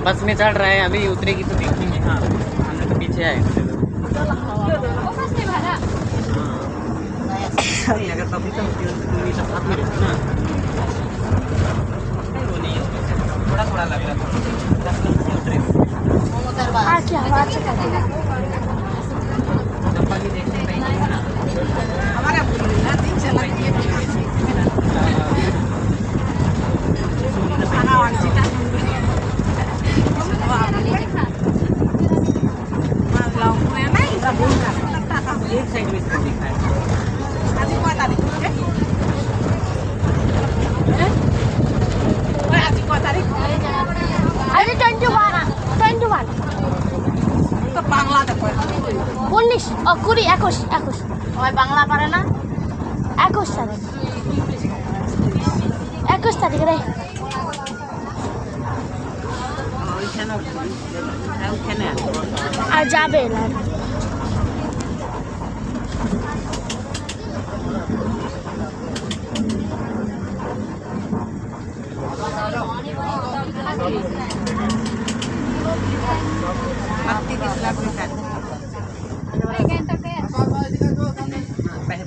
बस में चढ़ रहा है, अभी उतरेगी तो देखेंगे। हाँ हम लोग तो पीछे आए इससे तो। अगर तभी तो साथ में रहती ना, वो नहीं है, थोड़ा थोड़ा लग रहा था। 10 मिनट से उतरे भी देखने पाएंगे ना हमारे एक साइड में इसको दिखा है। अरे 21 তো বাংলা দেখো 19 ও 20 21 ওই বাংলা পারে না 21 তারিখ 21 তারিখ রে আর যাবে না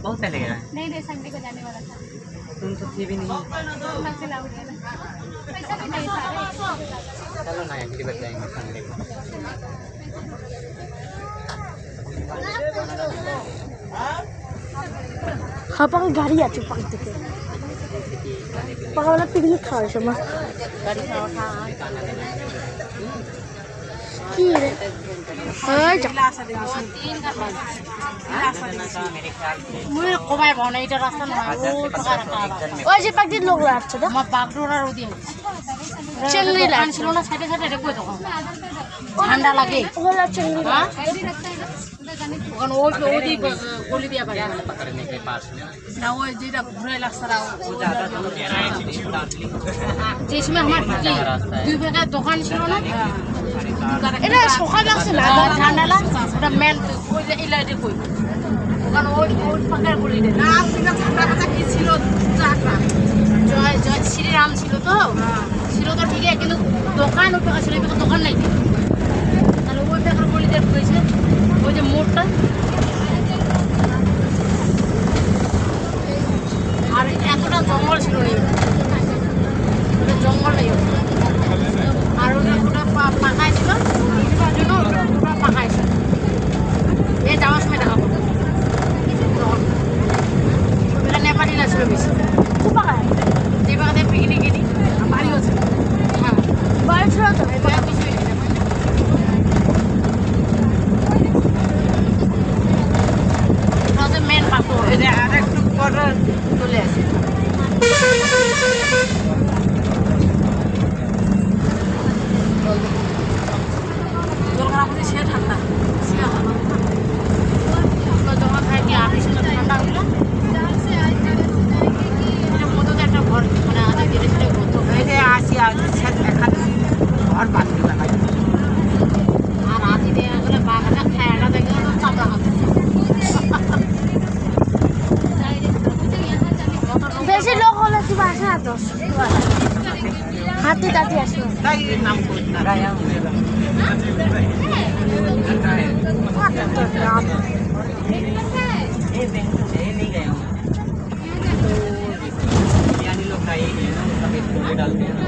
बहुत पहले गया है। नहीं संडे को जाने वाला था। तुम तो थी भी नहीं। कल से लाओ गया ना। पैसा भी नहीं था। चलो ना अगली बार जाएंगे संडे को। हाँ पाक गाड़ी आती पाक दिखे पाक वाला पिकनिक खाओ शमा গাড়ি খাওয়া की रे हाँ जा मेरे ख्याल से মুই কমাই ভাও না এটা রাস্তা নয় ও টাকা রাখা ওই যে পাক দিন লোক আসছে তো আমার বাগডোরা রোদি চেংড়ি লাইন ছিল না সাইডে সাইডে রে কই তখন ঠান্ডা লাগে ওগুলো চেংড়ি হ্যাঁ गाड़ी रखता है ना उधर जाने को। ওখানে ওই ওদি গলি দিয়া পারে पकड़ने के पास में না ওই যেটা ঘুরে লাগছে না वो ज़्यादा दूर गया है दार्जिलिंग যে সময় আমার কি দুই বেলা দোকান ছিল না এটা সকাল লাগছে না ঠান্ডা লাগছে ওটা মেন ওই যে ইলাইটে কই ওখানে ওই পাকার গলি রে না আপনার ঠান্ডা কথা কি ছিল চাকরা জয় জয় শ্রীরাম ছিল তো ছিল তো ঠিকই কিন্তু দোকান ওই পাকা ছিল কিন্তু দোকান নাই তাহলে ওই পাকার গলিতে কইছে ওই যে মোড়টা আর এতটা জঙ্গল ছিল এই জঙ্গল নেই আর ওটা পাকাই ছিল তার জন্য ওটা পাকাই ছিল এই যাওয়ার সময় দেখা করবো ওটা নেপালিরা ছিল বেশি খুব পাকা যে বাগাতে পিকনিক গেলি বাড়িও ছিল হ্যাঁ বাড়ি ছিল তো মেন পাকো আর একটু পরে চলে আসে জল খারাপ হচ্ছে সে ঠান্ডা জমা খায় কি আপিস ঠান্ডা হইলো মতো একটা ঘর মানে আগে ধীরে ধীরে ঘুরতো আসি ঘর বাঁধতে লাগাই আর আদি দেওয়া গেলে বাঘটা খায়টা দেখে চাপা হাতে বেশি লোক হলে কি আসে না তো হাতি টাতি আসবে তাই নাম করি না গায়া ये नहीं गया हूँ बिरयानी लोग का एक है ना उसका भी छोले डालते हैं ना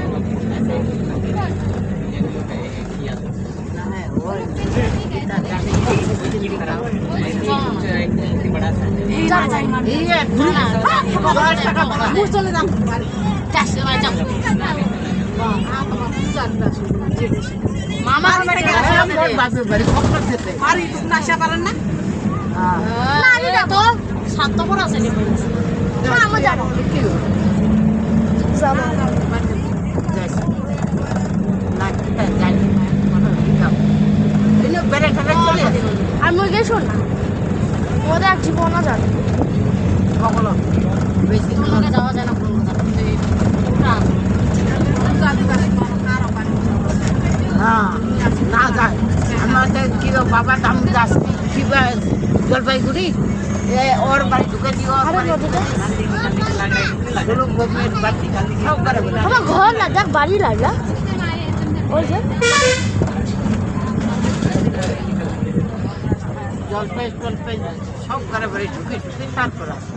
बिरयानी लोग का एक किया बड़ा सा মামা নাশা পারেন না তো স্বার্থপর আছে আমি যাবো যাবো আমি গেছো না ওদের এক জীবনও যাবে বেশি যাওয়া যায় না হ্যাঁ না যায় আমাদের কি বাবা দাম দাস কি জলপাইগুড়ি ওর বাড়ি ঢুকে দিও আমার ঘর না দেখ বাড়ি লাগা ওই যে জলপাই টলপাই সব ঘরে বাড়ি ঢুকে ঢুকে তারপর আসে।